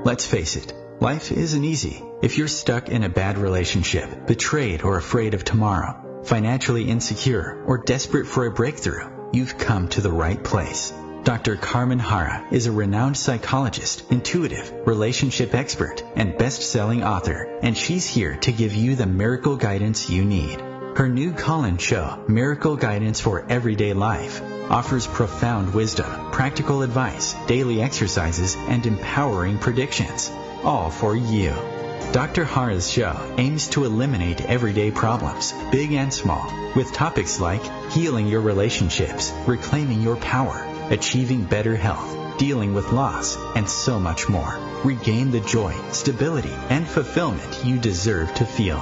Let's face it, life isn't easy. If you're stuck in a bad relationship, betrayed or afraid of tomorrow, financially insecure, or desperate for a breakthrough, you've come to the right place. Dr. Carmen Harra is a renowned psychologist, intuitive, relationship expert, and best-selling author, and she's here to give you the miracle guidance you need. Her new call-in show, Miracle Guidance for Everyday Life, offers profound wisdom, practical advice, daily exercises, and empowering predictions, all for you. Dr. Harra's show aims to eliminate everyday problems, big and small, with topics like healing your relationships, reclaiming your power, achieving better health, dealing with loss, and so much more. Regain the joy, stability, and fulfillment you deserve to feel.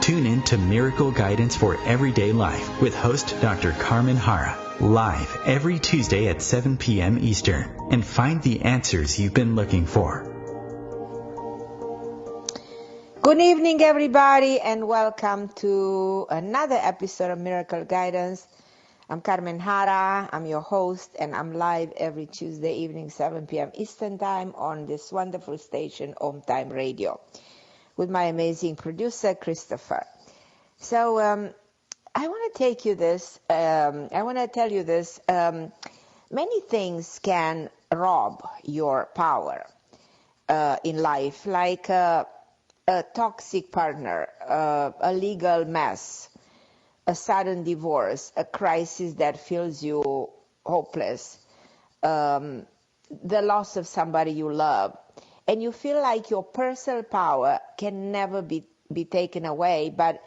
Tune in to Miracle Guidance for Everyday Life with host Dr. Carmen Harra, live every Tuesday at 7 p.m. Eastern, and find the answers you've been looking for. Good evening, everybody, and welcome to another episode of Miracle Guidance. I'm Carmen Harra. I'm your host, and I'm live every Tuesday evening, 7 p.m. Eastern Time on this wonderful station, OMTimes Radio, with my amazing producer, Christopher. So I want to take you this. I want to tell you this. Many things can rob your power in life, like a toxic partner, a legal mess, a sudden divorce, a crisis that feels you hopeless, the loss of somebody you love. And you feel like your personal power can never be taken away, but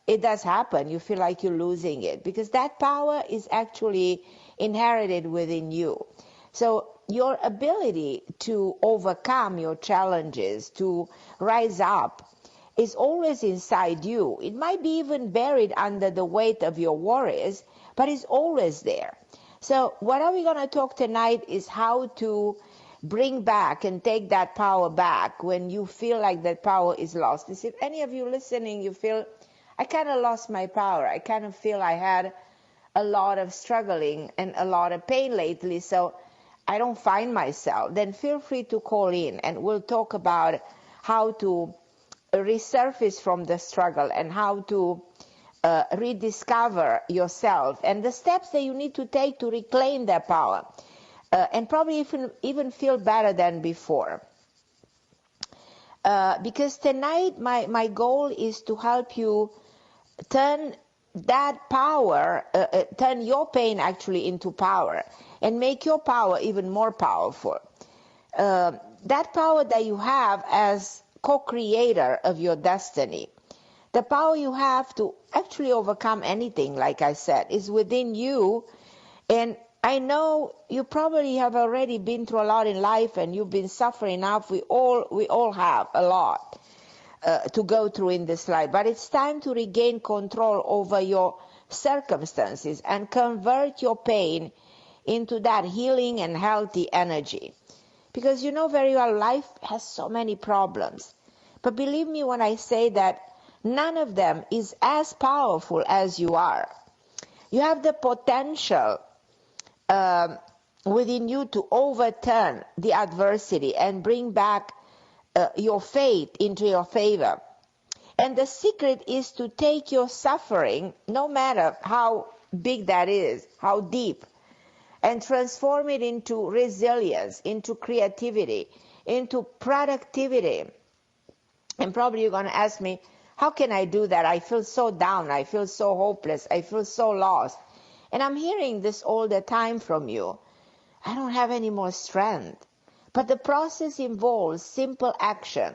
it does happen. You feel like you're losing it because that power is actually inherited within you. So your ability to overcome your challenges, to rise up, is always inside you. It might be even buried under the weight of your worries, but it's always there. So what are we going to talk tonight is how to bring back and take that power back when you feel like that power is lost. If any of you listening, you feel, I kind of lost my power. I kind of feel I had a lot of struggling and a lot of pain lately, so I don't find myself, then feel free to call in and we'll talk about how to resurface from the struggle and how to rediscover yourself and the steps that you need to take to reclaim that power and probably even feel better than before. Because tonight my goal is to help you turn that power, turn your pain actually into power and make your power even more powerful. That power that you have as co-creator of your destiny, the power you have to actually overcome anything, like I said, is within you. And I know you probably have already been through a lot in life and you've been suffering enough. We all have a lot to go through in this life, but it's time to regain control over your circumstances and convert your pain into that healing and healthy energy. Because you know very well life has so many problems. But believe me when I say that none of them is as powerful as you are. You have the potential within you to overturn the adversity and bring back your faith into your favor. And the secret is to take your suffering, no matter how big that is, how deep, and transform it into resilience, into creativity, into productivity. And probably you're going to ask me, how can I do that? I feel so down. I feel so hopeless. I feel so lost. And I'm hearing this all the time from you. I don't have any more strength. But the process involves simple action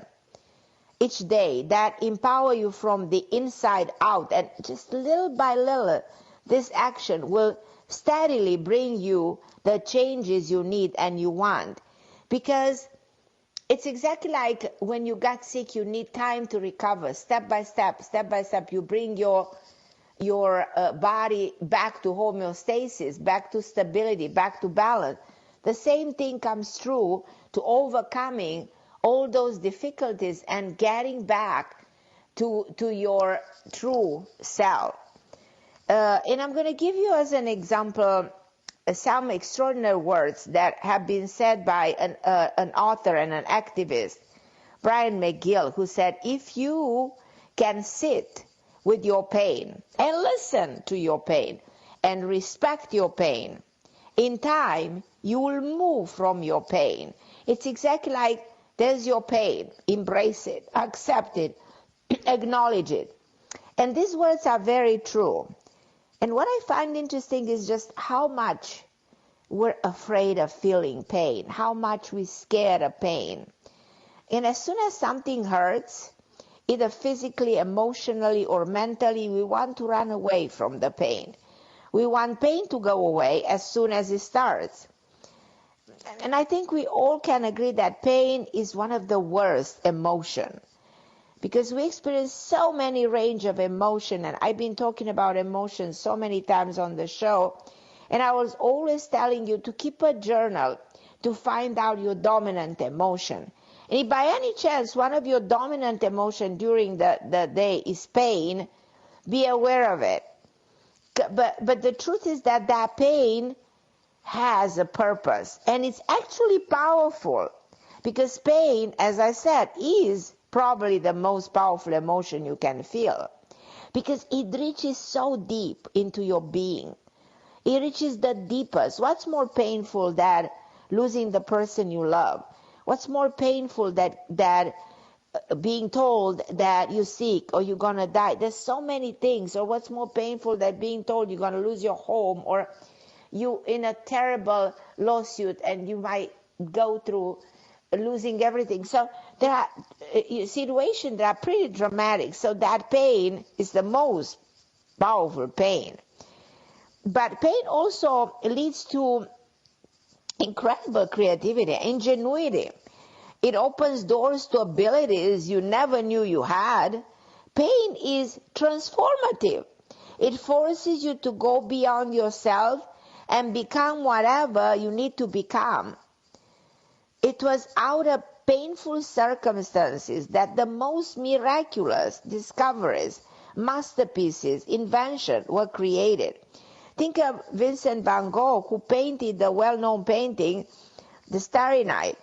each day that empower you from the inside out. And just little by little, this action will steadily bring you the changes you need and you want. Because it's exactly like when you got sick, you need time to recover. Step by step, you bring your body back to homeostasis, back to stability, back to balance. The same thing comes true to overcoming all those difficulties and getting back to your true self. And I'm going to give you as an example some extraordinary words that have been said by an author and an activist, Brian McGill, who said, if you can sit with your pain and listen to your pain and respect your pain, in time you will move from your pain. It's exactly like, there's your pain, embrace it, accept it, acknowledge it. And these words are very true. And what I find interesting is just how much we're afraid of feeling pain, how much we're scared of pain. And as soon as something hurts, either physically, emotionally, or mentally, we want to run away from the pain. We want pain to go away as soon as it starts. And I think we all can agree that pain is one of the worst emotions, because we experience so many range of emotion, and I've been talking about emotions so many times on the show, and I was always telling you to keep a journal to find out your dominant emotion. And if by any chance one of your dominant emotion during the day is pain, be aware of it. But the truth is that that pain has a purpose, and it's actually powerful, because pain, as I said, is probably the most powerful emotion you can feel, because it reaches so deep into your being. It reaches the deepest. What's more painful than losing the person you love? What's more painful that being told that you're sick or you're going to die? There's so many things. Or what's more painful than being told you're going to lose your home, or you in a terrible lawsuit and you might go through losing everything. So there are situations that are pretty dramatic. So that pain is the most powerful pain. But pain also leads to incredible creativity, ingenuity. It opens doors to abilities you never knew you had. Pain is transformative. It forces you to go beyond yourself and become whatever you need to become. It was out of painful circumstances that the most miraculous discoveries, masterpieces, inventions were created. Think of Vincent van Gogh, who painted the well-known painting, The Starry Night.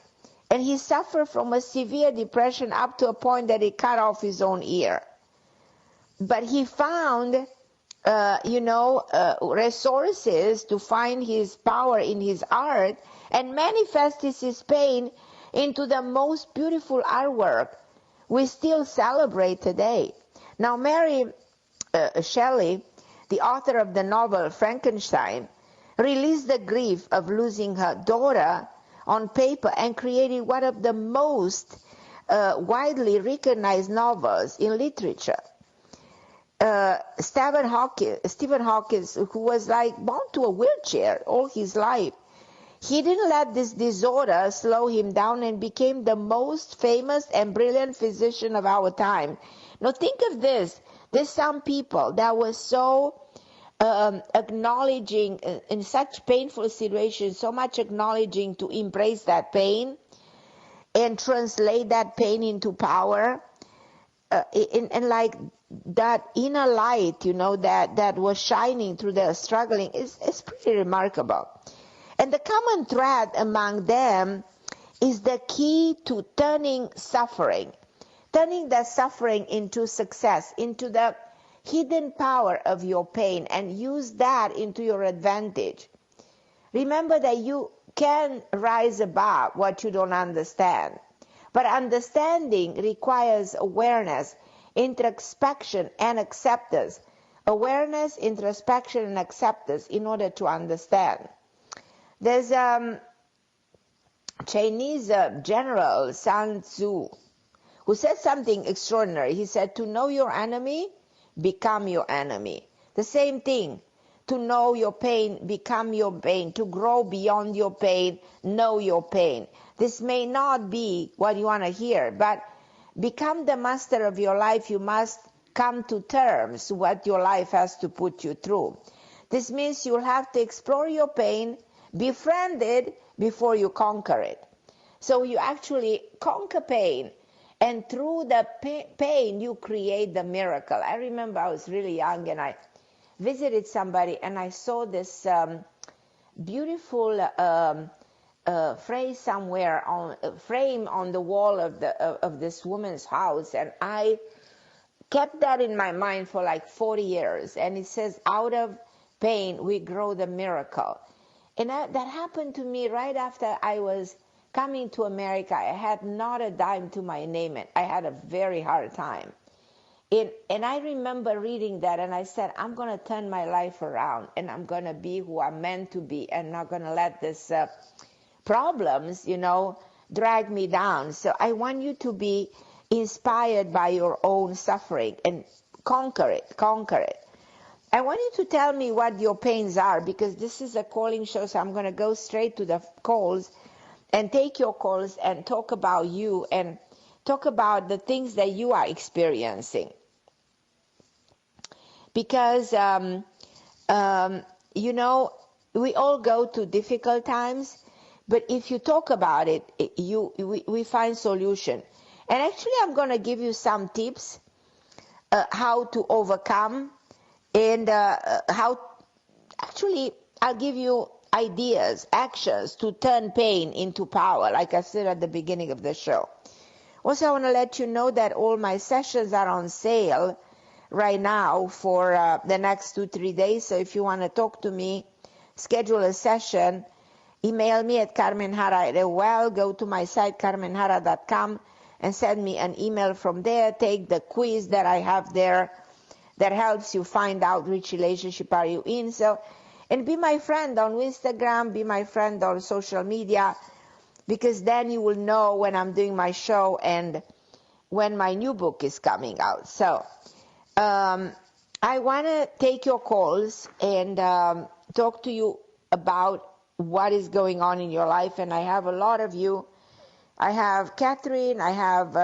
And he suffered from a severe depression up to a point that he cut off his own ear. But he found, resources to find his power in his art and manifested his pain into the most beautiful artwork we still celebrate today. Now, Mary Shelley, the author of the novel Frankenstein, released the grief of losing her daughter on paper and created one of the most widely recognized novels in literature. Stephen Hawking, who was like bound to a wheelchair all his life, he didn't let this disorder slow him down and became the most famous and brilliant physician of our time. Now think of this. There's some people that were so acknowledging in such painful situations, so much acknowledging to embrace that pain and translate that pain into power, and like that inner light, that was shining through their struggling is pretty remarkable. And the common thread among them is the key to turning that suffering into success, into the hidden power of your pain, and use that into your advantage. Remember that you can rise above what you don't understand. But understanding requires awareness, introspection, and acceptance. Awareness, introspection, and acceptance in order to understand. There's Chinese general Sun Tzu who said something extraordinary. He said, to know your enemy, become your enemy. The same thing. To know your pain, become your pain. To grow beyond your pain, know your pain. This may not be what you want to hear, but become the master of your life. You must come to terms with what your life has to put you through. This means you'll have to explore your pain, befriend it before you conquer it. So you actually conquer pain, and through the pain you create the miracle. I remember I was really young and I visited somebody and I saw this beautiful phrase somewhere on frame on the wall of this woman's house, and I kept that in my mind for like 40 years. And it says, out of pain we grow the miracle. And that happened to me right after I was coming to America. I had not a dime to my name. I had a very hard time. And I remember reading that, and I said, I'm going to turn my life around, and I'm going to be who I'm meant to be, and not going to let this problems, drag me down. So I want you to be inspired by your own suffering and conquer it. I want you to tell me what your pains are, because this is a calling show, so I'm going to go straight to the calls and take your calls and talk about you and talk about the things that you are experiencing. Because, we all go to difficult times, but if you talk about it, we find solution. And actually, I'm going to give you some tips how to overcome, and I'll give you ideas, actions to turn pain into power, like I said at the beginning of the show. Also, I want to let you know that all my sessions are on sale right now for the next 2-3 days. So if you want to talk to me, schedule a session, email me at carmenharra@AOL, go to my site carmenharra.com and send me an email from there. Take the quiz that I have there that helps you find out which relationship are you in. So, and be my friend on Instagram, be my friend on social media, because then you will know when I'm doing my show and when my new book is coming out. So I want to take your calls and talk to you about what is going on in your life. And I have a lot of you. I have Catherine, I have,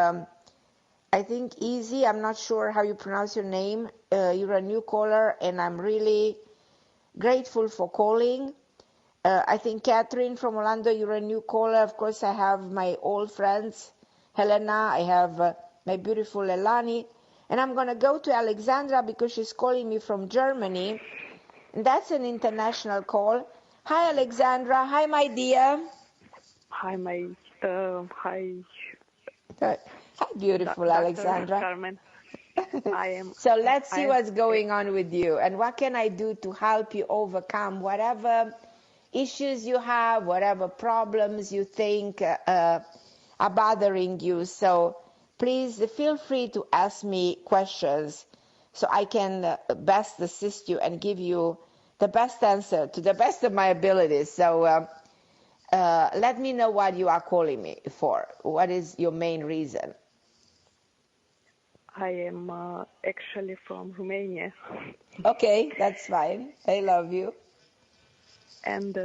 I think, Easy. I'm not sure how you pronounce your name. You're a new caller, and I'm really grateful for calling. I think Catherine from Orlando, you're a new caller. Of course, I have my old friends, Helena. I have my beautiful Elani. And I'm going to go to Alexandra because she's calling me from Germany. And that's an international call. Hi, Alexandra. Hi, my dear. Hi, hi. Hi, beautiful Dr. Alexandra. Carmen. So let's see what's going on with you. And what can I do to help you overcome whatever issues you have, whatever problems you think are bothering you. So please feel free to ask me questions so I can best assist you and give you the best answer to the best of my abilities. So let me know what you are calling me for. What is your main reason? I am actually from Romania. Okay, that's fine. I love you. And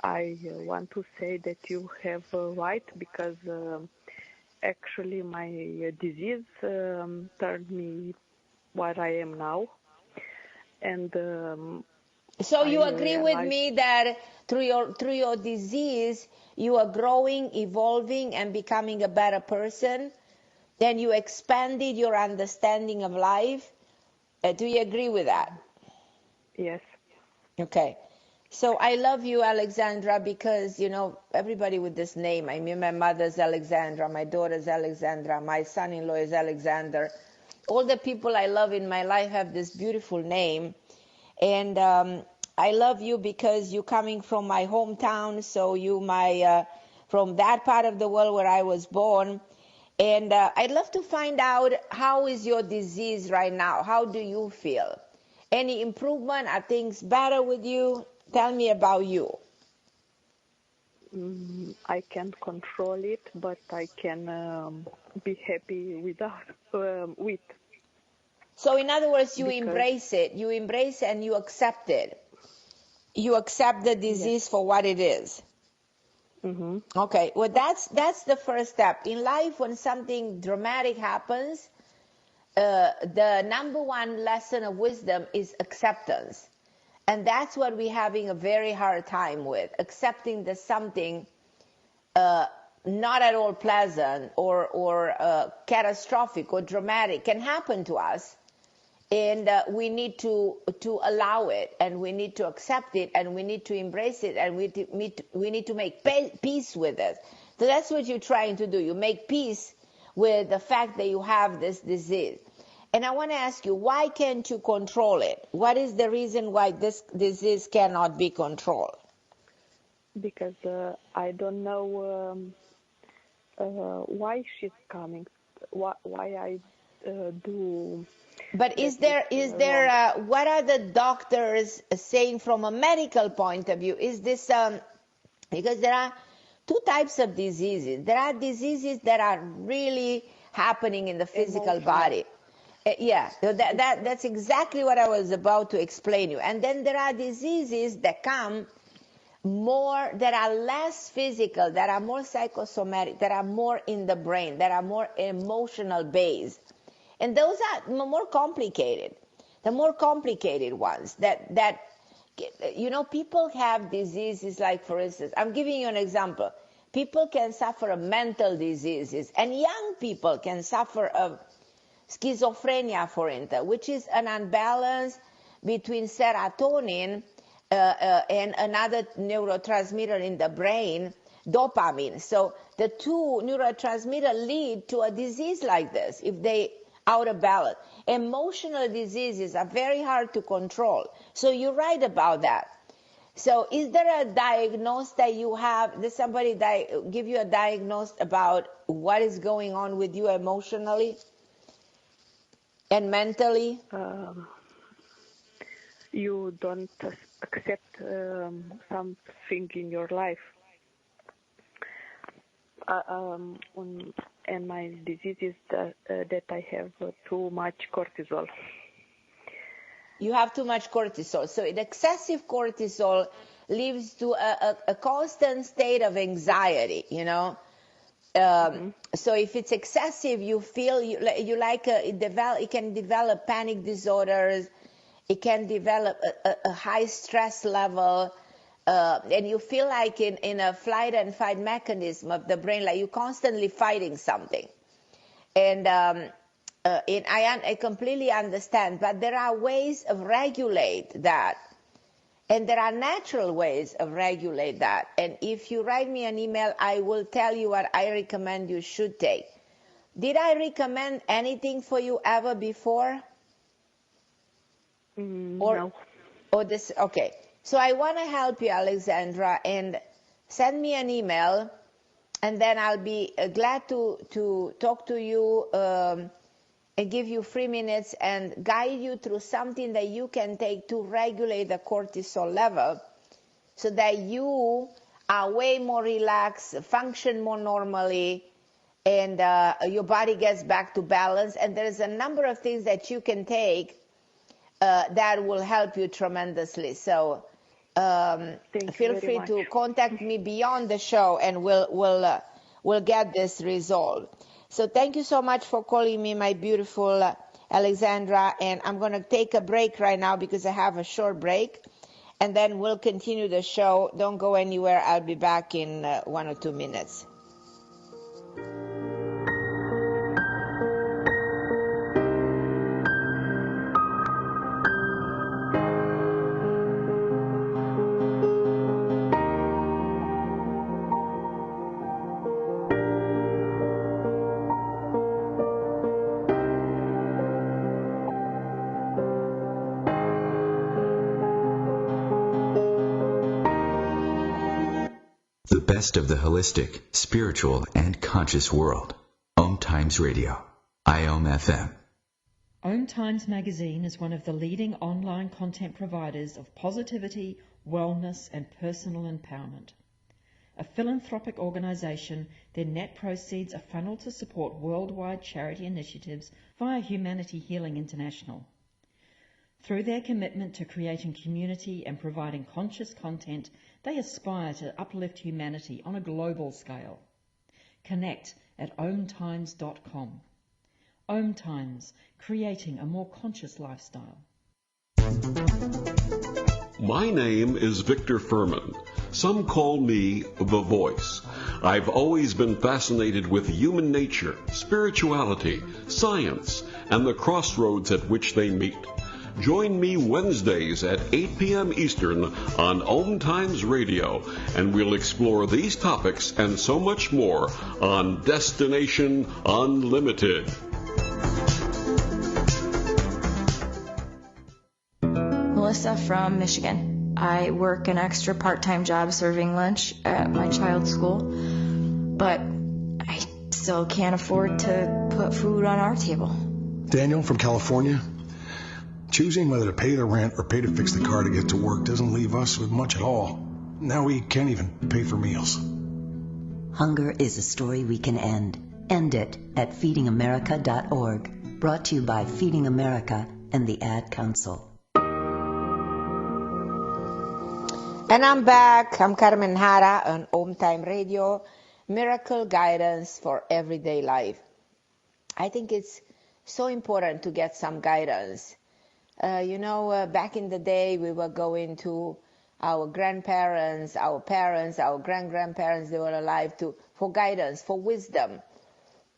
I want to say that you have right, because actually my disease turned me what I am now. And so you agree with me that through your disease you are growing, evolving, and becoming a better person? Then you expanded your understanding of life. Do you agree with that? Yes. Okay. So I love you, Alexandra, because, everybody with this name, I mean, my mother's Alexandra, my daughter's Alexandra, my son-in-law is Alexander. All the people I love in my life have this beautiful name. And I love you because you're coming from my hometown, so from that part of the world where I was born. And I'd love to find out, how is your disease right now? How do you feel? Any improvement? Are things better with you? Tell me about you. I can't control it, but I can be happy with. So in other words, you embrace it. You embrace it and you accept it. You accept the disease for what it is. Mm-hmm. Okay, well, that's the first step. In life, when something dramatic happens, the number one lesson of wisdom is acceptance. And that's what we're having a very hard time with, accepting that something not at all pleasant or catastrophic or dramatic can happen to us. And we need to allow it, and we need to accept it, and we need to embrace it, and we need to make peace with it. So that's what you're trying to do. You make peace with the fact that you have this disease. And I want to ask you, why can't you control it? What is the reason why this disease cannot be controlled? Because I don't know why she's coming, why I do. But is there what are the doctors saying from a medical point of view? Is this because there are two types of diseases. There are diseases that are really happening in the physical body. Yeah, that's exactly what I was about to explain you. And then there are diseases that come more, that are less physical, that are more psychosomatic, that are more in the brain, that are more emotional based. And those are more complicated, the more complicated ones that you know, people have diseases like, for instance, I'm giving you an example. People can suffer of mental diseases, and young people can suffer of schizophrenia, for instance, which is an unbalance between serotonin and another neurotransmitter in the brain, dopamine. So the two neurotransmitters lead to a disease like this if they out of balance. Emotional diseases are very hard to control. So you're right about that. So is there a diagnosis that you have? Did somebody give you a diagnosis about what is going on with you emotionally and mentally? You don't accept something in your life. And my disease is that I have too much cortisol. You have too much cortisol. So excessive cortisol leads to a constant state of anxiety, you know. So if it's excessive, you feel you like it can develop panic disorders. It can develop a high stress level. And you feel like in a flight and fight mechanism of the brain, like you're constantly fighting something. And I completely understand, but there are ways of regulate that. And there are natural ways of regulate that. And if you write me an email, I will tell you what I recommend you should take. Did I recommend anything for you ever before? No. Or this, okay. So I want to help you, Alexandra, and send me an email, and then I'll be glad to talk to you and give you 3 minutes and guide you through something that you can take to regulate the cortisol level so that you are way more relaxed, function more normally, and your body gets back to balance. And there's a number of things that you can take that will help you tremendously. So feel free to contact me beyond the show, and we'll get this resolved. So thank you so much for calling me, my beautiful Alexandra. And I'm going to take a break right now because I have a short break, and then we'll continue the show. Don't go anywhere. I'll be back in 1 or 2 minutes. The best of the holistic, spiritual, and conscious world. OMTimes Radio. IOM FM. OMTimes magazine is one of the leading online content providers of positivity, wellness, and personal empowerment. A philanthropic organisation, their net proceeds are funneled to support worldwide charity initiatives via Humanity Healing International. Through their commitment to creating community and providing conscious content, they aspire to uplift humanity on a global scale. Connect at omtimes.com. OMTimes, creating a more conscious lifestyle. My name is Victor Furman. Some call me the Voice. I've always been fascinated with human nature, spirituality, science, and the crossroads at which they meet. Join me Wednesdays at 8 p.m. Eastern on OMTimes Radio, and we'll explore these topics and so much more on Destination Unlimited. Melissa from Michigan. I work an extra part-time job serving lunch at my child's school, but I still can't afford to put food on our table. Daniel from California. Choosing whether to pay the rent or pay to fix the car to get to work doesn't leave us with much at all. Now we can't even pay for meals. Hunger is a story we can end. End it at feedingamerica.org. Brought to you by Feeding America and the Ad Council. And I'm back. I'm Carmen Harra on OMTime Radio, Miracle Guidance for Everyday Life. I think it's so important to get some guidance. Back in the day, we were going to our grandparents, our parents, our grand-grandparents, they were alive, for guidance, for wisdom.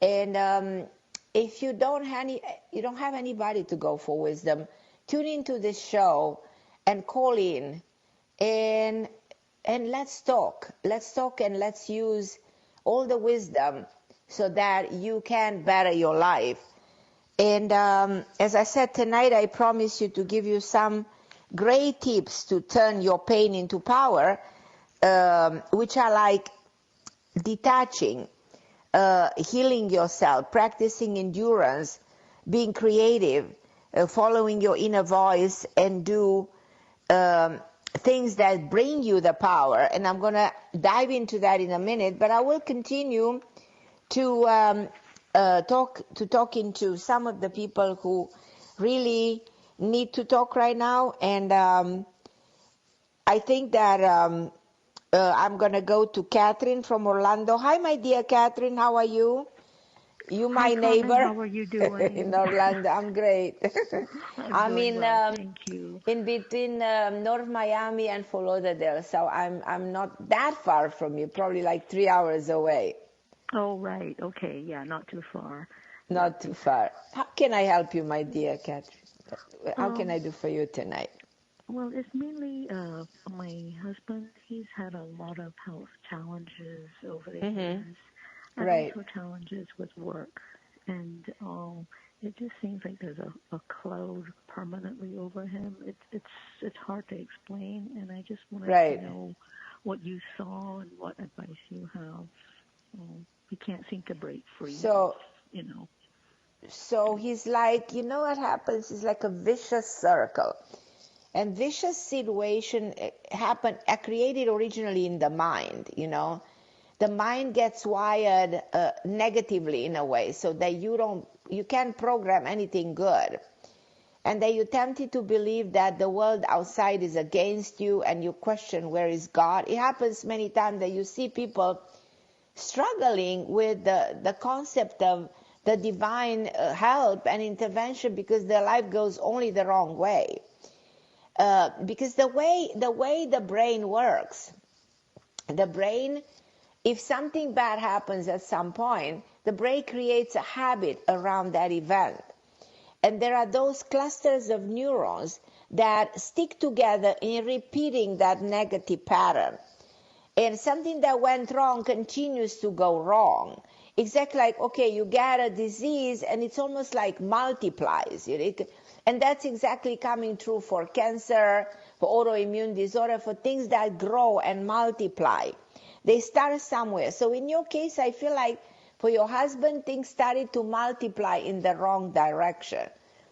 And if you don't have anybody to go for wisdom, tune into this show and call in and let's talk. Let's talk and let's use all the wisdom so that you can better your life. And as I said tonight, I promise you to give you some great tips to turn your pain into power, which are like detaching, healing yourself, practicing endurance, being creative, following your inner voice, and do things that bring you the power. And I'm going to dive into that in a minute, but I will continue to talking to some of the people who really need to talk right now. And I think that I'm going to go to Catherine from Orlando. Hi, my dear Catherine. How are you? You my Hi, neighbor. Carmen, how are you doing? In Orlando. I'm great. I'm in thank you. In between North Miami and Fort Lauderdale, so I'm not that far from you. Probably like 3 hours away. Oh, right. Okay. Yeah, not too far. Not too far. How can I help you, my dear Catherine? How can I do for you tonight? Well, it's mainly my husband. He's had a lot of health challenges over the years, and also challenges with work. And it just seems like there's a cloud permanently over him. It's hard to explain, and I just wanted to know what you saw and what advice you have. He can't seem to break free. So he's like, what happens is like a vicious circle. And vicious situation created originally in the mind, The mind gets wired negatively in a way so that you can't program anything good. And that you're tempted to believe that the world outside is against you and you question where is God. It happens many times that you see people struggling with the concept of the divine help and intervention because their life goes only the wrong way. Because the way the brain works, the brain, if something bad happens at some point, the brain creates a habit around that event. And there are those clusters of neurons that stick together in repeating that negative pattern. And something that went wrong continues to go wrong. Exactly like, okay, you get a disease and it's almost like multiplies. And that's exactly coming true for cancer, for autoimmune disorder, for things that grow and multiply. They start somewhere. So in your case, I feel like for your husband, things started to multiply in the wrong direction.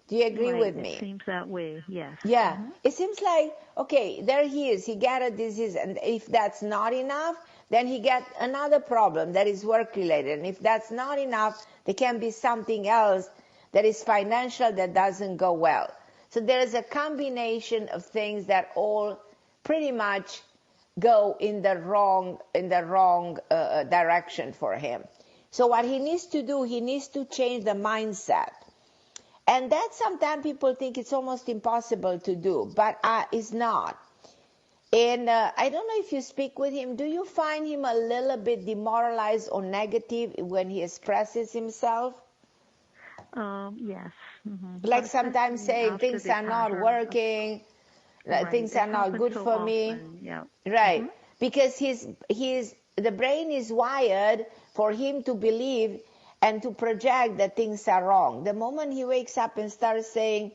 Do you agree with me? It seems that way, yes. Yeah. It seems like, okay, there he is. He got a disease. And if that's not enough, then he got another problem that is work-related. And if that's not enough, there can be something else that is financial that doesn't go well. So there is a combination of things that all pretty much go in the wrong direction for him. So what he needs to do, he needs to change the mindset. And that sometimes people think it's almost impossible to do, but it's not. And I don't know if you speak with him. Do you find him a little bit demoralized or negative when he expresses himself? Yes. Mm-hmm. Like sometimes saying things are not working, things are not good for me. Yeah. Right. Because the brain is wired for him to believe and to project that things are wrong. The moment he wakes up and starts saying,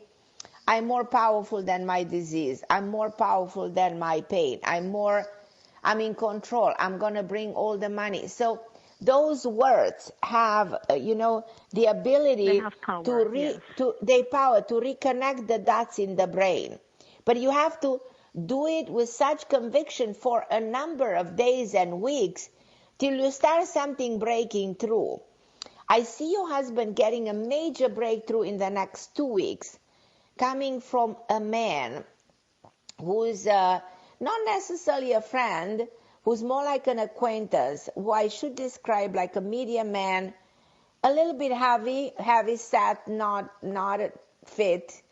I'm more powerful than my disease, I'm more powerful than my pain, I'm in control, I'm going to bring all the money. So those words have, the ability to reconnect the dots in the brain. But you have to do it with such conviction for a number of days and weeks till you start something breaking through. I see your husband getting a major breakthrough in the next 2 weeks, coming from a man who's not necessarily a friend, who's more like an acquaintance, who I should describe like a medium man, a little bit heavy set, not fit.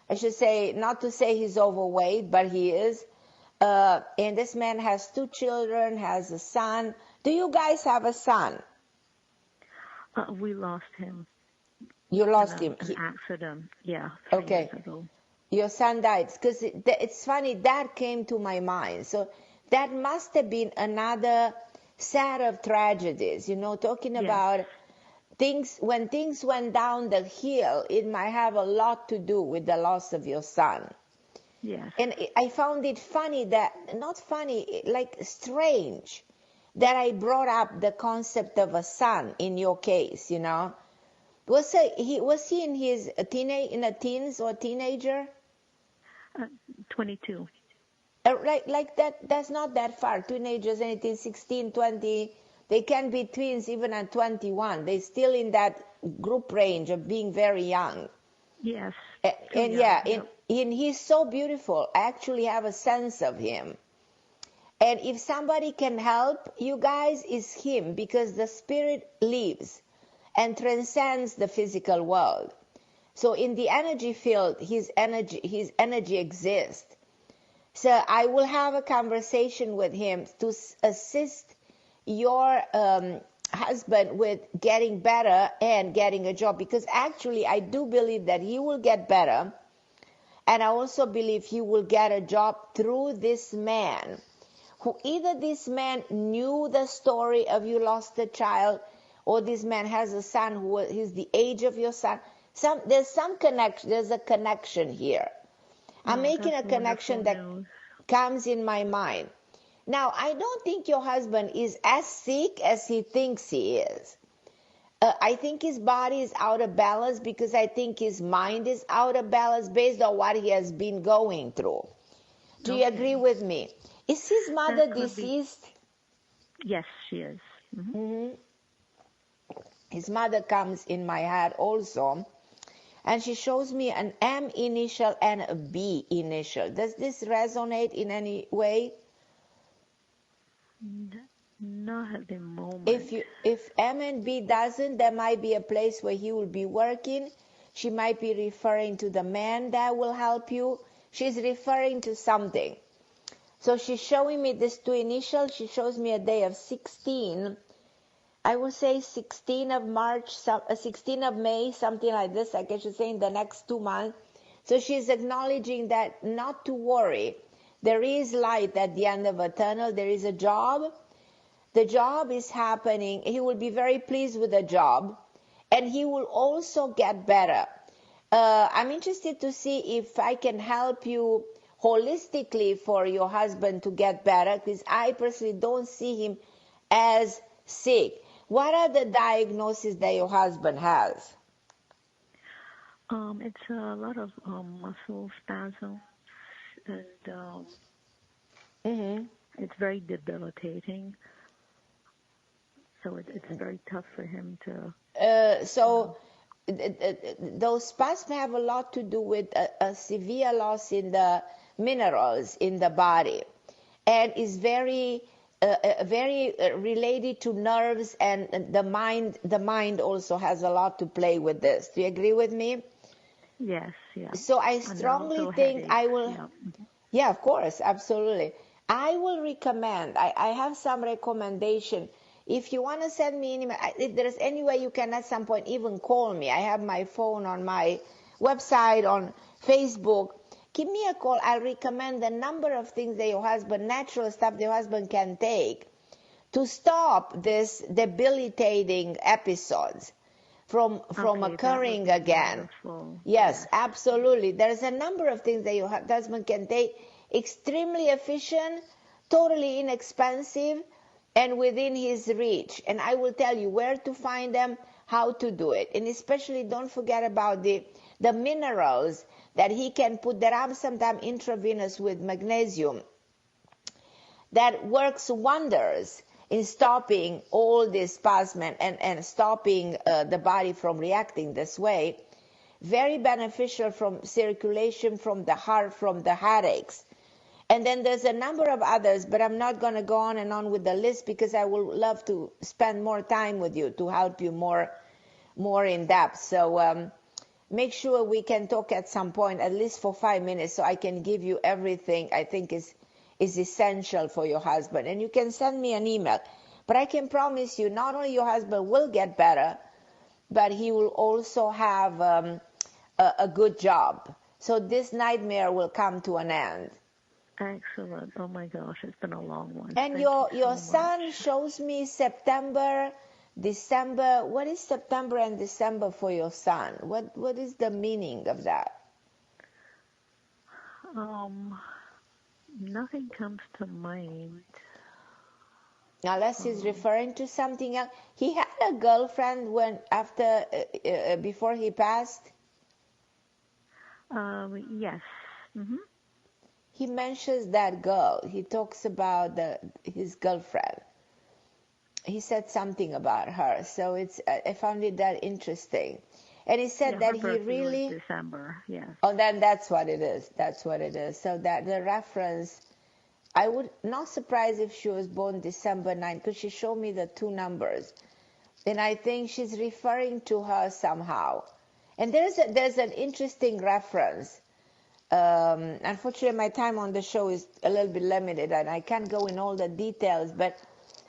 I should say, not to say he's overweight, but he is. And this man has 2 children, has a son. Do you guys have a son? We lost him. You lost him? An accident, 3 years ago. Your son died. Because it's funny, that came to my mind. So that must have been another set of tragedies, talking about things. When things went down the hill, it might have a lot to do with the loss of your son. Yes. And I found it funny not funny, like strange, that I brought up the concept of a son in your case, Was he in his teens or teenager? 22. Like that's not that far. Teenagers, anything 16, 20, they can be twins even at 21. They're still in that group range of being very young. Yes. And he's so beautiful. I actually have a sense of him. And if somebody can help you guys, it's him, because the spirit lives and transcends the physical world. So in the energy field, his energy exists. So I will have a conversation with him to assist your husband with getting better and getting a job, because actually I do believe that he will get better, and I also believe he will get a job through this man, who either this man knew the story of you lost a child, or this man has a son who is the age of your son. There's some connection. There's a connection here. I'm making a connection that comes in my mind. Now, I don't think your husband is as sick as he thinks he is. I think his body is out of balance, because I think his mind is out of balance based on what he has been going through. Do you agree with me? Is his mother deceased? Yes, she is. Mm-hmm. His mother comes in my head also. And she shows me an M initial and a B initial. Does this resonate in any way? Not at the moment. If M and B doesn't, there might be a place where he will be working. She might be referring to the man that will help you. She's referring to something. So she's showing me these 2 initials. She shows me a day of 16. I would say 16 of March, 16 of May, something like this. I guess she's saying the next 2 months. So she's acknowledging that not to worry. There is light at the end of a tunnel. There is a job. The job is happening. He will be very pleased with the job. And he will also get better. I'm interested to see if I can help you holistically for your husband to get better, because I personally don't see him as sick. What are the diagnoses that your husband has? It's a lot of muscle spasms, and it's very debilitating. So it's very tough for him to. Those spasms have a lot to do with a severe loss in the minerals in the body, and is very related to nerves and the mind. The mind also has a lot to play with this. Do you agree with me? Yes, yeah. So I strongly think I will. Yeah, of course, absolutely. I will recommend. I have some recommendation. If you want to send me an email, if there's any way you can at some point even call me. I have my phone on my website, on Facebook. Give me a call. I'll recommend a number of things that your husband, natural stuff that your husband can take to stop this debilitating episodes from occurring again. Yes, absolutely. There's a number of things that your husband can take, extremely efficient, totally inexpensive, and within his reach. And I will tell you where to find them, how to do it. And especially don't forget about the minerals that he can put that up sometime intravenous with magnesium that works wonders in stopping all this spasm and stopping the body from reacting this way. Very beneficial from circulation, from the heart, from the headaches. And then there's a number of others, but I'm not going to go on and on with the list because I would love to spend more time with you to help you more in depth. So make sure we can talk at some point, at least for 5 minutes, so I can give you everything I think is essential for your husband. And you can send me an email. But I can promise you, not only your husband will get better, but he will also have a good job. So this nightmare will come to an end. Excellent. Oh my gosh, it's been a long one. And your son shows me September, December. What is September and December for your son? What is the meaning of that? Nothing comes to mind. Unless he's referring to something else. He had a girlfriend before he passed? Yes. Mm-hmm. He mentions that girl. He talks about his girlfriend. He said something about her. So I found it that interesting. And he said that he really... was December, yes. Oh, then that's what it is. That's what it is. So that the reference... I would not surprised if she was born December 9th because she showed me the two numbers. And I think she's referring to her somehow. And there's an interesting reference. Unfortunately, my time on the show is a little bit limited and I can't go in all the details, but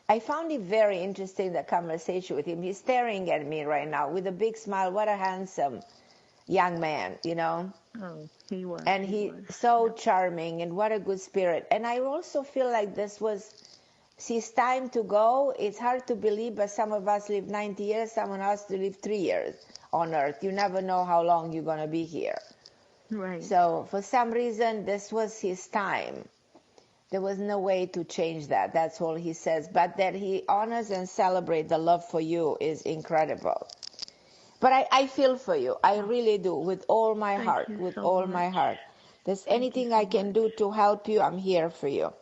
I found it very interesting, the conversation with him. He's staring at me right now with a big smile. What a handsome young man, you know. Oh, he was. And he's so charming and what a good spirit. And I also feel like this was his time to go. It's hard to believe, but some of us live 90 years, someone else to live 3 years on earth. You never know how long you're going to be here. Right. So for some reason, this was his time. There was no way to change that. That's all he says. But that he honors and celebrates the love for you is incredible. But I feel for you. I really do, with all my heart, with all my heart. There's anything I can do to help you, I'm here for you.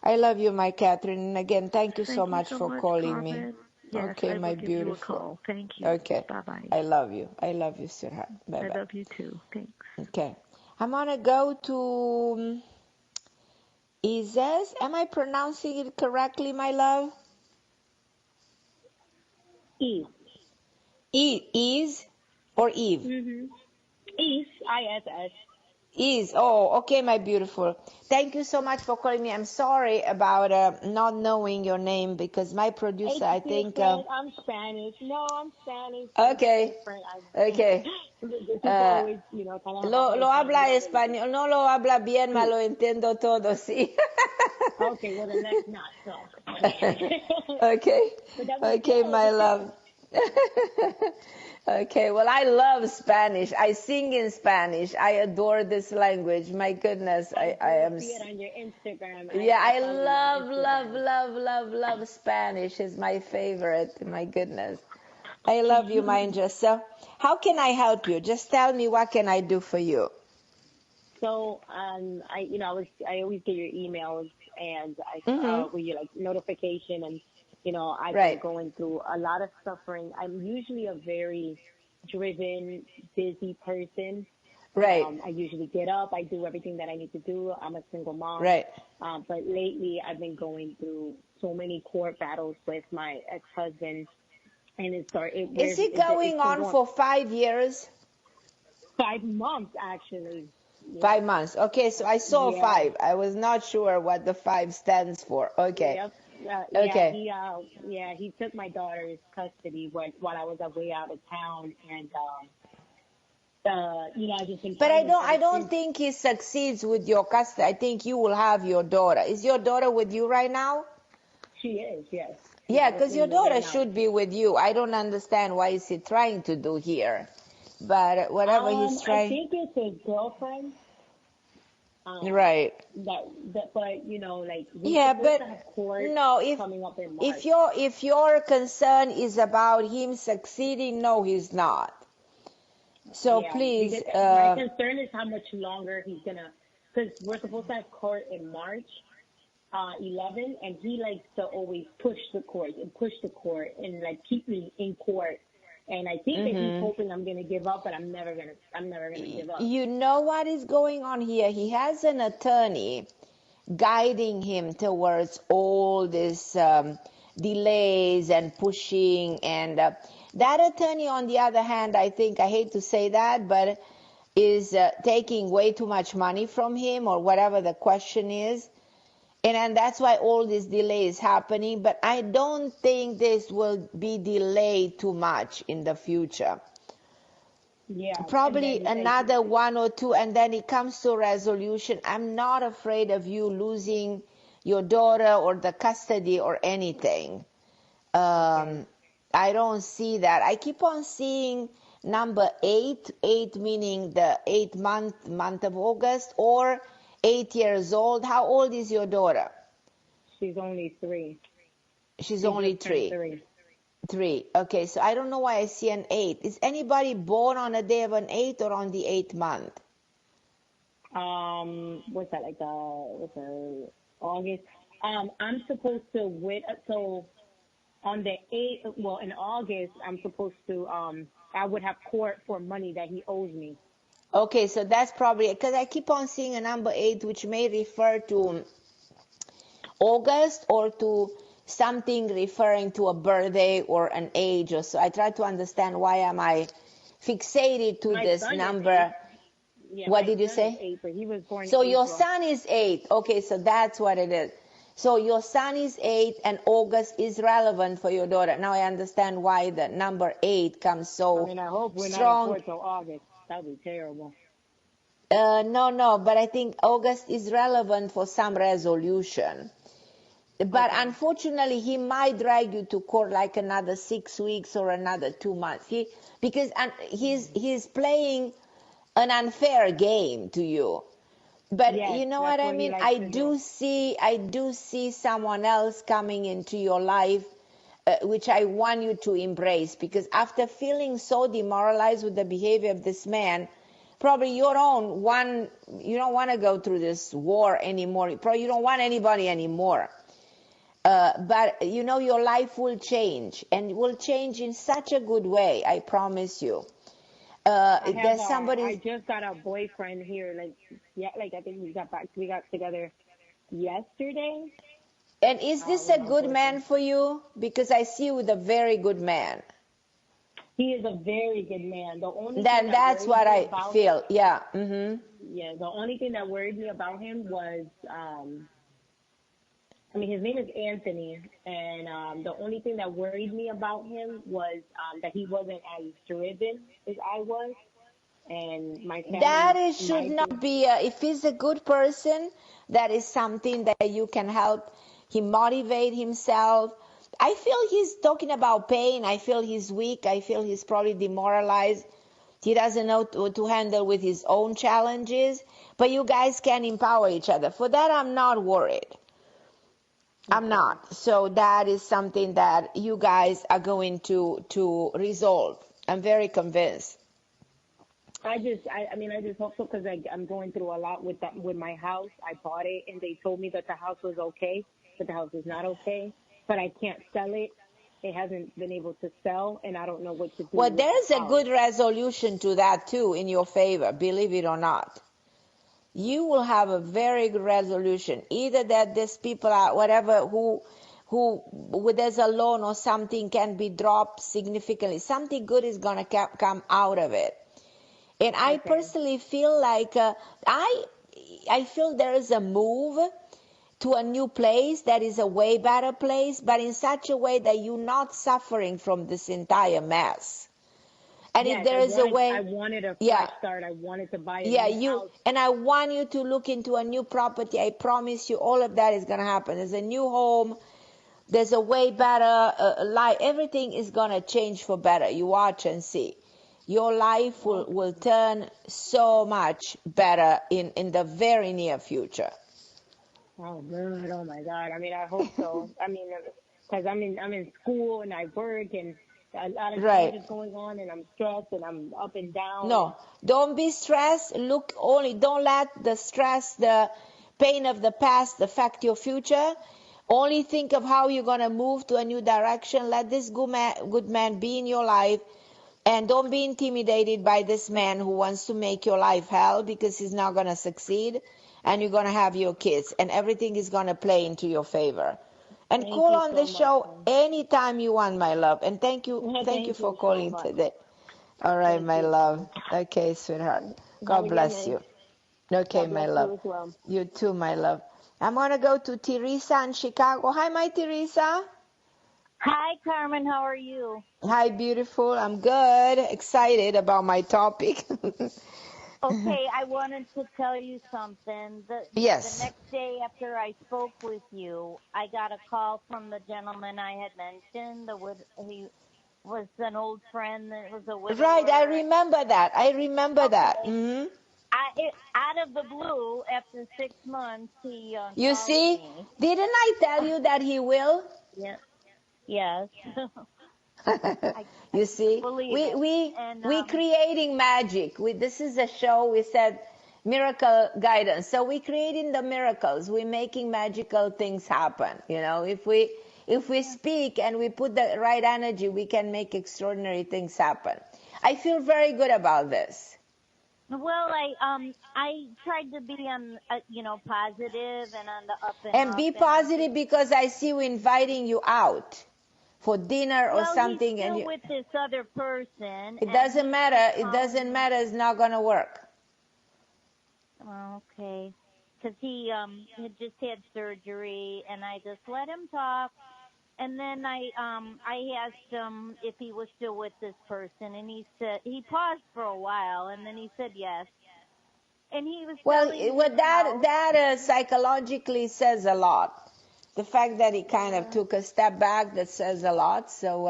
I love you, my Catherine. And again, thank you so much for calling me. Yes, okay, I my will give beautiful. You a call. Thank you. Okay. Bye-bye. I love you. I love you, sweetheart. Bye-bye. I love you too. Thanks. Okay. I'm going to go to Izes. Am I pronouncing it correctly, my love? Eve. Is or Eve? Mm-hmm. Is, I-S-S. Is. Oh, okay, my beautiful. Thank you so much for calling me. I'm sorry about not knowing your name because my producer, I think... I'm Spanish. No, I'm Spanish. Okay. Okay. Always, you know, kind of lo habla español. No lo habla bien, ma lo entiendo todo, sí. Okay, well, then that's not so. Okay. Okay, my love. Okay, well, I love Spanish. I sing in Spanish. I adore this language. My goodness, I am. See it on your Instagram. Yeah, I love Spanish. It's my favorite. My goodness, I love you, my angel. So, how can I help you? Just tell me, what can I do for you? So, I always get your emails and with your notification and. You know, I've been going through a lot of suffering. I'm usually a very driven, busy person. Right. I usually get up. I do everything that I need to do. I'm a single mom. Right. But lately, I've been going through so many court battles with my ex-husband. And Is it going on for 5 years? 5 months, actually. Yeah. 5 months. Okay, so I saw 5. I was not sure what the 5 stands for. Okay. Yep. Okay. He took my daughter's custody while I was away out of town, and I just been. But I don't think he succeeds with your custody. I think you will have your daughter. Is your daughter with you right now? She is, yes. Yeah, because your daughter should be with you. I don't understand why is he trying to do here, but whatever he's trying. I think it's his girlfriend. Right. But yeah, but no. If your concern is about him succeeding, no, he's not. So please. My concern is how much longer he's gonna, because we're supposed to have court in March 11, and he likes to always push the court and like keep me in court. And I think that he's hoping I'm going to give up, but I'm never going to give up. You know what is going on here? He has an attorney guiding him towards all this delays and pushing. And that attorney, on the other hand, I hate to say that, but is taking way too much money from him or whatever the question is. And that's why all this delay is happening. But I don't think this will be delayed too much in the future. Yeah. Probably another 1 or 2, and then it comes to resolution. I'm not afraid of you losing your daughter or the custody or anything. I don't see that. I keep on seeing number 8 meaning the 8th month of August, or 8 years old. How old is your daughter? She's only 3. She's only 3. 3. Okay, so I don't know why I see an 8. Is anybody born on a day of an 8 or on the 8th month? What's that, like August? I'm supposed to so on the 8th, well, in August, I'm supposed to, I would have court for money that he owes me. Okay, so that's probably, because I keep on seeing a number 8, which may refer to August or to something referring to a birthday or an age or so. I try to understand why am I fixated to this number. Yeah, what did you say? 8, but he was born so in your April. son is 8. Okay, so that's what it is. So your son is 8 and August is relevant for your daughter. Now I understand why the number 8 comes so I hope we're strong. not in court till August. That would be terrible. No, but I think August is relevant for some resolution. But unfortunately, he might drag you to court like another 6 weeks or another 2 months. Because he's playing an unfair game to you. But yes, you know what I mean? I do see someone else coming into your life, which I want you to embrace, because after feeling so demoralized with the behavior of this man, probably you don't want to go through this war anymore. Probably you don't want anybody anymore. But your life will change, and will change in such a good way. I promise you. I just got a boyfriend here. I think we got together yesterday. And is this a good man for you? Because I see you with a very good man. He is a very good man. The only that's what I feel. Yeah. Yeah. The only thing that worried me about him was, his name is Anthony, and the only thing that worried me about him was that he wasn't as driven as I was. And my family. Should not be. If he's a good person, that is something that you can help him motivate himself. I feel he's talking about pain. I feel he's weak. I feel he's probably demoralized. He doesn't know to handle with his own challenges. But you guys can empower each other. For that, I'm not worried. I'm not. So that is something that you guys are going to resolve. I'm very convinced. I just hope so, because I'm going through a lot with my house. I bought it, and they told me that the house was okay, but the house is not okay. But I can't sell it. It hasn't been able to sell, and I don't know what to do. Well, there's a good resolution to that too in your favor, believe it or not. You will have a very good resolution. Either that these people are whatever who there's a loan or something can be dropped significantly. Something good is going to come out of it. And I personally feel like I feel there is a move to a new place that is a way better place, but in such a way that you're not suffering from this entire mess. And yes, if there is a way, I wanted a fresh start. I wanted to buy a new house. And I want you to look into a new property. I promise you, all of that is going to happen. There's a new home. There's a way better life. Everything is going to change for better. You watch and see. Your life will turn so much better in the very near future. Oh, good. Oh, my God. I mean, I hope so. I mean, because I'm in school and I work and a lot of changes going on and I'm stressed and I'm up and down. No, don't be stressed. Don't let the stress, the pain of the past affect your future. Only think of how you're going to move to a new direction. Let this good man be in your life. And don't be intimidated by this man who wants to make your life hell, because he's not going to succeed. And you're going to have your kids. And everything is going to play into your favor. And call on the show anytime you want, my love. And thank you for calling today. All right, my love. Okay, sweetheart. God bless you. Okay, my love. You too, my love. I'm going to go to Teresa in Chicago. Hi, my Teresa. Hi, Carmen. How are you? Hi, beautiful. I'm good. Excited about my topic. Okay, I wanted to tell you something. The next day after I spoke with you, I got a call from the gentleman I had mentioned. He was an old friend that was a widower. Right, I remember that. That. Mm-hmm. Out of the blue, after 6 months, he You see? me. Didn't I tell you that he will? Yeah. Yes. You see, we creating magic. This is a show. We said miracle guidance. So we creating the miracles. We're making magical things happen. You know, if we speak and we put the right energy, we can make extraordinary things happen. I feel very good about this. Well, I tried to be on, positive and on the up and be positive, because I see you inviting you out for dinner or something. He's still with this other person. It doesn't matter. It doesn't matter. It's not going to work. Okay. Because he had just had surgery, and I just let him talk. And then I asked him if he was still with this person, and he said he paused for a while, and then he said yes. And he was that psychologically says a lot. The fact that he kind of took a step back, that says a lot. So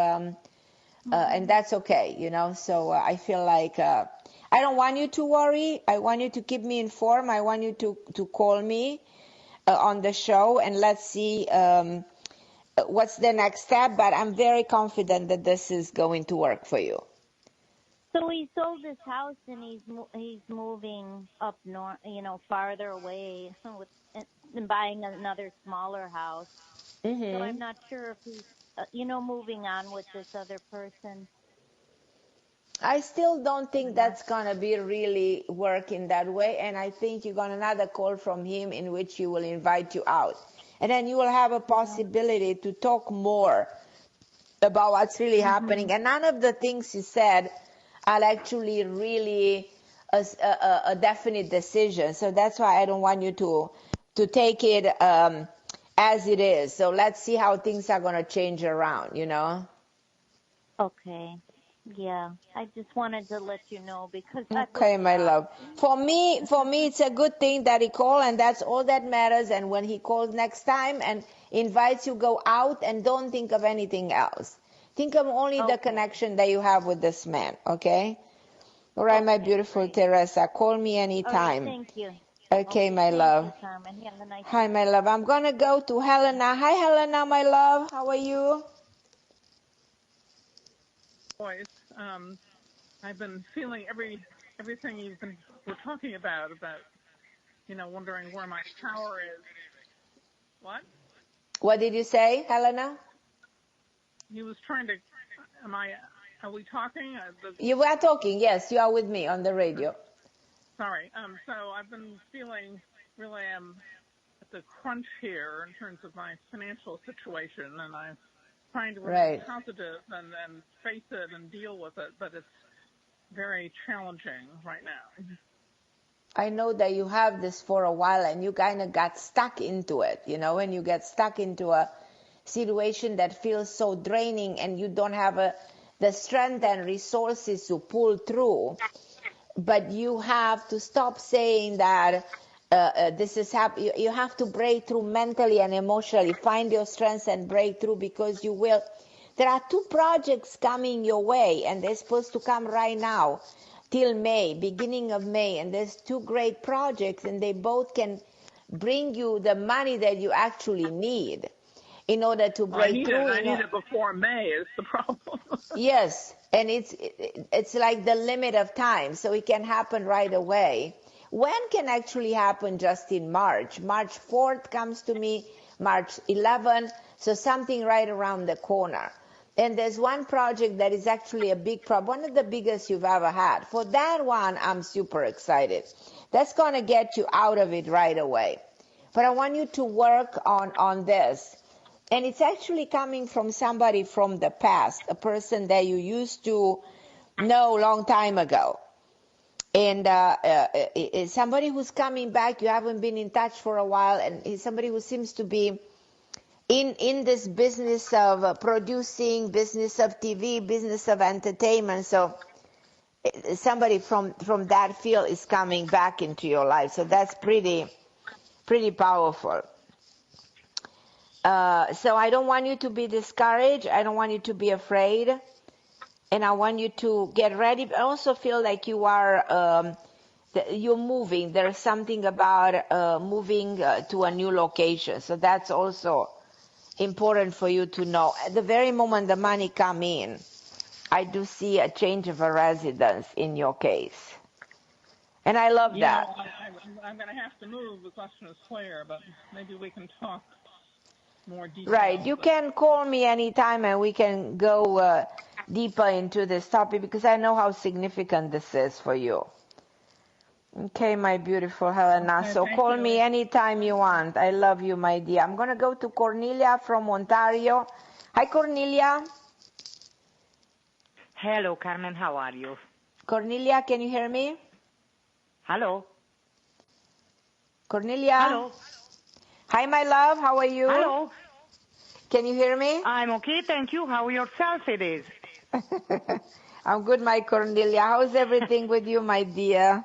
and that's okay, you know. So I feel like I don't want you to worry. I want you to keep me informed. I want you to call me on the show, and let's see what's the next step. But I'm very confident that this is going to work for you. So he sold his house and he's moving up north, farther away, and buying another smaller house. Mm-hmm. So I'm not sure if he's, moving on with this other person. I still don't think that's going to be really working that way. And I think you got another call from him in which he will invite you out. And then you will have a possibility to talk more about what's really happening. And none of the things he said are actually really a definite decision. So that's why I don't want you to take it as it is. So let's see how things are going to change around, you know? Okay. Yeah, I just wanted to let you know because. Okay, my love. For me, it's a good thing that he called, and that's all that matters. And when he calls next time and invites you, go out and don't think of anything else. Think of only the connection that you have with this man. Okay. All right, my beautiful Teresa. Call me anytime. Thank you. Okay, my love. You, Carmen. Have a nice Hi, my love. I'm gonna go to Helena. Hi, Helena, my love. How are you? Voice. I've been feeling everything we're talking about, wondering where my power is. What? What did you say, Helena? He was trying to, are we talking? You were talking, yes, you are with me on the radio. Sorry. So I've been feeling really at the crunch here in terms of my financial situation, and I'm trying to remain positive and face it and deal with it, but it's very challenging right now. I know that you have this for a while and you kind of got stuck into it, you know, when you get stuck into a situation that feels so draining and you don't have the strength and resources to pull through. But you have to stop saying that this is happening. You have to break through mentally and emotionally. Find your strengths and break through, because you will. There are 2 projects coming your way, and they're supposed to come right now till May, beginning of May. And there's 2 great projects, and they both can bring you the money that you actually need in order to break through. I need it before May is the problem. Yes, and it's like the limit of time, so it can happen right away. When can actually happen? Just in March. March 4th comes to me, March 11th, so something right around the corner. And there's one project that is actually a big one of the biggest you've ever had. For that one, I'm super excited. That's going to get you out of it right away. But I want you to work on this. And it's actually coming from somebody from the past, a person that you used to know a long time ago. And somebody who's coming back, you haven't been in touch for a while, and he's somebody who seems to be in this business of producing, business of TV, business of entertainment. So somebody from that field is coming back into your life. So that's pretty powerful. So I don't want you to be discouraged. I don't want you to be afraid. And I want you to get ready. I also feel like you are, you're moving. There's something about moving to a new location. So that's also important for you to know. At the very moment the money come in, I do see a change of a residence in your case. And I love that. I'm going to have to move. The question is clear, but maybe we can talk more detail. Right. You can call me anytime and we can go deeper into this topic, because I know how significant this is for you. Okay, my beautiful Helena. Okay, so call me anytime you want. I love you, my dear. I'm going to go to Cornelia from Ontario. Hi, Cornelia. Hello, Carmen. How are you? Cornelia, can you hear me? Hello. Cornelia. Hello. Hi, my love. How are you? Hello. Can you hear me? I'm okay, thank you. How yourself it is? I'm good, my Cornelia. How's everything with you, my dear?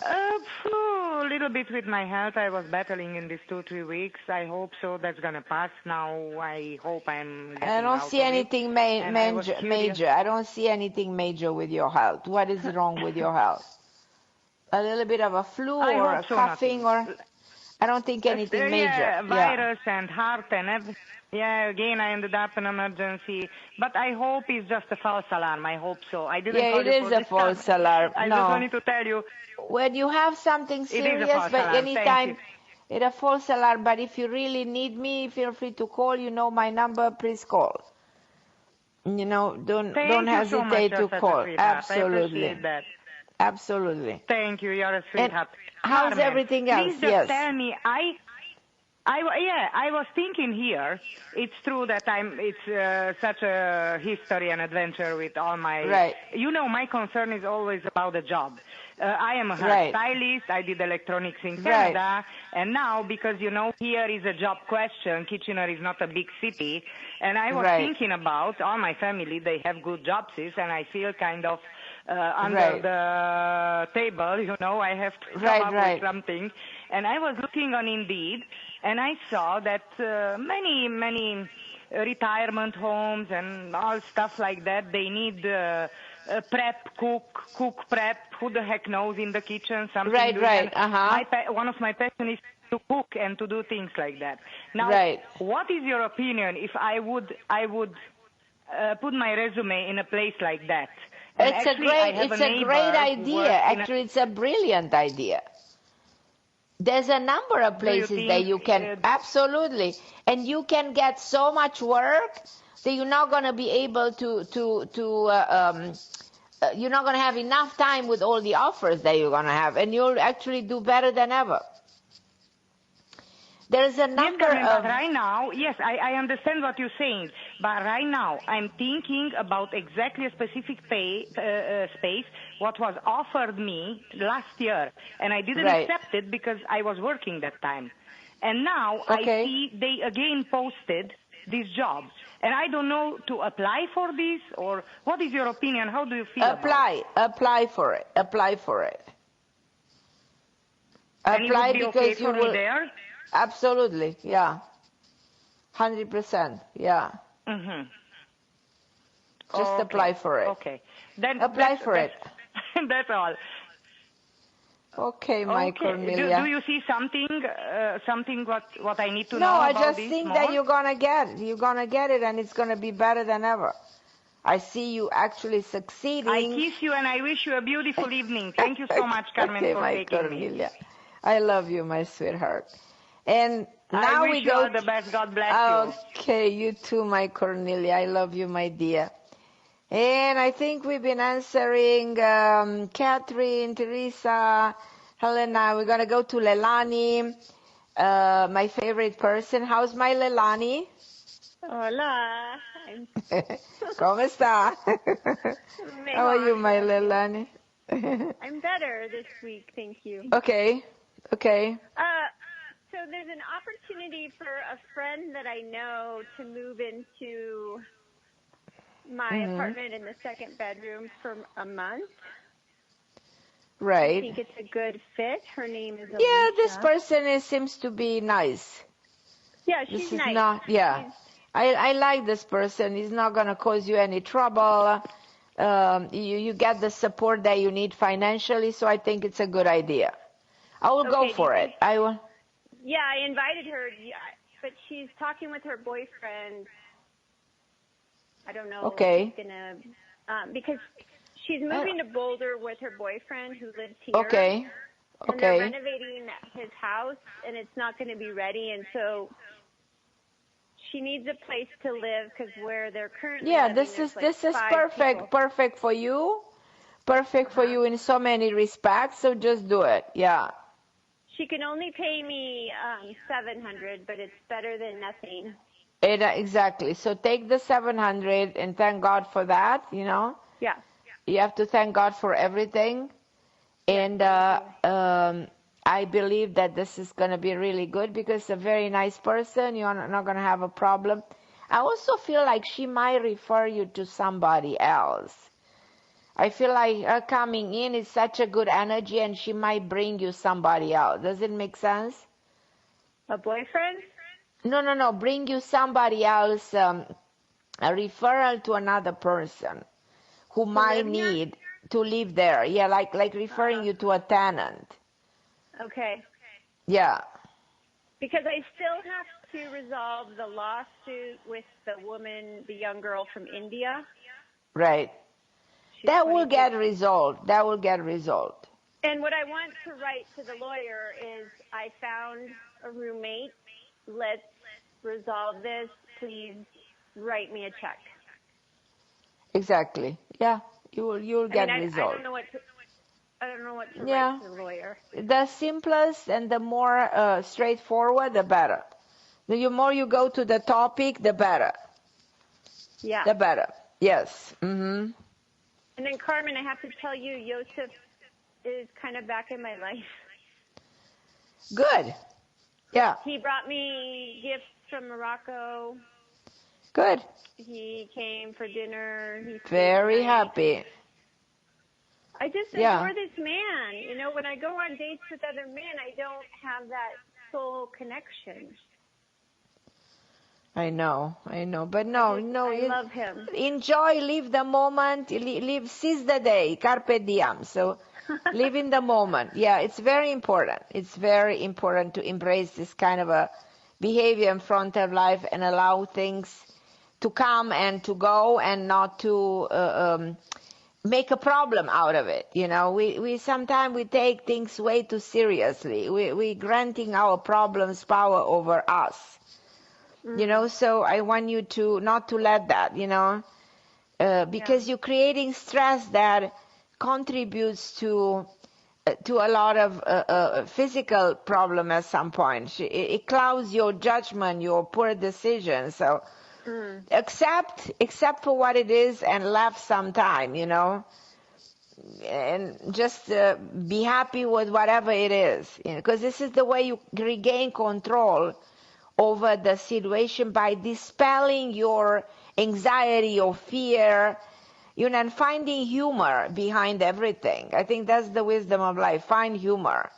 A little bit with my health. I was battling in these 2-3 weeks. I hope so. That's going to pass now. I hope I'm getting I don't out see of anything it. major. I don't see anything major with your health. What is wrong with your health? A little bit of a flu or a coughing or... I don't think anything major. Yeah, virus and heart and everything. Yeah, again, I ended up in emergency. But I hope it's just a false alarm. I hope so. I didn't call it you is for a this false time. alarm. I No. just wanted to tell you. When you have something serious, but alarm. anytime, it's a false alarm. But if you really need me, feel free to call. You know my number. Please call. You know, don't hesitate to call. Absolutely. I appreciate that. Absolutely. Thank you. You're a sweetheart. How's Carmen, everything else? Please just tell me. I was thinking here. It's true that it's such a history and adventure with all my. Right. You know, my concern is always about the job. I am a hairstylist. I did electronics in Canada, and now because here is a job question. Kitchener is not a big city, and I was thinking about all my family. They have good jobs, and I feel kind of. Under the table, I have to come up with something. And I was looking on Indeed, and I saw that many retirement homes and all stuff like that, they need cook prep, who the heck knows in the kitchen, something. Right. One of my passions is to cook and to do things like that. Now, what is your opinion if I would put my resume in a place like that? It's a great idea. Actually, it's a brilliant idea. There's a number of places that you can, absolutely, and you can get so much work that you're not going to be able you're not going to have enough time with all the offers that you're going to have, and you'll actually do better than ever. There's a number Carmen, of... But right now, yes, I understand what you're saying. But right now, I'm thinking about exactly a specific space, what was offered me last year. And I didn't accept it because I was working that time. And now I see they again posted this job. And I don't know to apply for this, or what is your opinion? How do you feel about it? Apply for it. Apply for it. And it would be okay for me there? Absolutely, yeah. 100%, yeah. Mm-hmm. Just apply for it. Okay. Then apply for it. That's all. Okay, my Cornelia. Do you see something what I need to know about this? No, I just think more? that you're gonna get it. You're gonna get it, and it's gonna be better than ever. I see you actually succeeding. I kiss you, and I wish you a beautiful evening. Thank you so much, Carmen, for taking Cornelia. Me. I love you, my sweetheart. And I now wish we go. You all the best. God bless you. Okay, you too, my Cornelia. I love you, my dear. And I think we've been answering Catherine, Teresa, Helena. We're going to go to Lelani, my favorite person. How's my Lelani? Hola. ¿Cómo está? How are you, my Lelani? I'm better this week, thank you. Okay. So there's an opportunity for a friend that I know to move into my apartment in the second bedroom for a month. Right. I think it's a good fit. Her name is Alicia. Yeah, this person seems to be nice. Yeah, she's nice. I like this person. He's not going to cause you any trouble. You get the support that you need financially, so I think it's a good idea. I will go for it. I will. Yeah, I invited her, but she's talking with her boyfriend. I don't know. Okay. If she's gonna, because she's moving to Boulder with her boyfriend who lives here. Okay. And they're renovating his house, and it's not going to be ready, and so she needs a place to live because where they're currently living, this is perfect. People. Perfect for you. Perfect for you in so many respects. So just do it. Yeah. She can only pay me $700, but it's better than nothing. Exactly. So take the $700 and thank God for that. You know. Yeah. You have to thank God for everything, and I believe that this is going to be really good because it's a very nice person. You're not going to have a problem. I also feel like she might refer you to somebody else. I feel like her coming in is such a good energy, and she might bring you somebody else. Does it make sense? A boyfriend? No. Bring you somebody else, a referral to another person who might need to live there. Yeah, like referring you to a tenant. Okay. Yeah. Because I still have to resolve the lawsuit with the young girl from India. Right. That will get resolved. And what I want to write to the lawyer is, I found a roommate. Let's resolve this. Please write me a check. Exactly. Yeah. You'll get resolved. I don't know what to write to the lawyer. The simplest and the more straightforward, the better. The more you go to the topic, the better. Yeah. The better. Yes. Mm-hmm. And then, Carmen, I have to tell you, Joseph is kind of back in my life. Good. Yeah. He brought me gifts from Morocco. Good. He came for dinner. Very happy. I just adore this man. You know, when I go on dates with other men, I don't have that soul connection. I know. But I love him. Enjoy, live the moment, seize the day, carpe diem. So live in the moment. Yeah, it's very important. It's very important to embrace this kind of a behavior in front of life and allow things to come and to go and not to make a problem out of it. You know, we sometimes we take things way too seriously. We granting our problems power over us. You know, so I want you to not to let that, you know, because you're creating stress that contributes to to a lot of physical problem at some point. It clouds your judgment, your poor decisions. So accept for what it is and laugh sometime, you know, and just be happy with whatever it is, because this is the way you regain control over the situation, by dispelling your anxiety or fear, and finding humor behind everything. I think that's the wisdom of life. Find humor.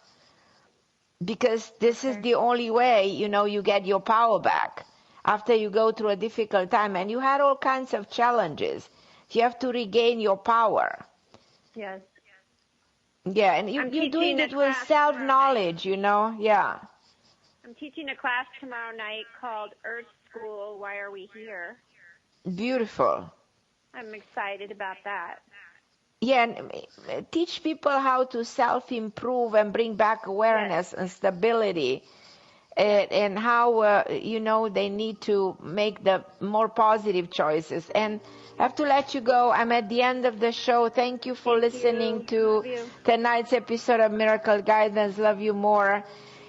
Because this is the only way, you get your power back after you go through a difficult time. And you had all kinds of challenges. You have to regain your power. Yes. Yeah, and you're doing it with self-knowledge, yeah. I'm teaching a class tomorrow night called Earth School, Why Are We Here? Beautiful. I'm excited about that. Yeah, and teach people how to self-improve and bring back awareness and stability, and how, they need to make the more positive choices. And I have to let you go. I'm at the end of the show. Thank you for listening to tonight's episode of Miracle Guidance. Love you more.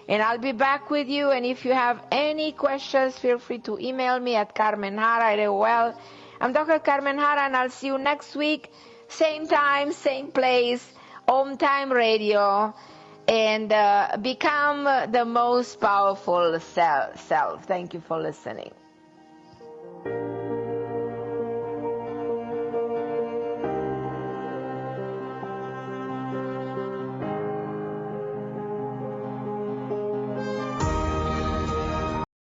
And I'll be back with you. And if you have any questions, feel free to email me at Carmen Harra. Well, I'm Dr. Carmen Harra, and I'll see you next week. Same time, same place, OMTime Radio. And become the most powerful self. Thank you for listening.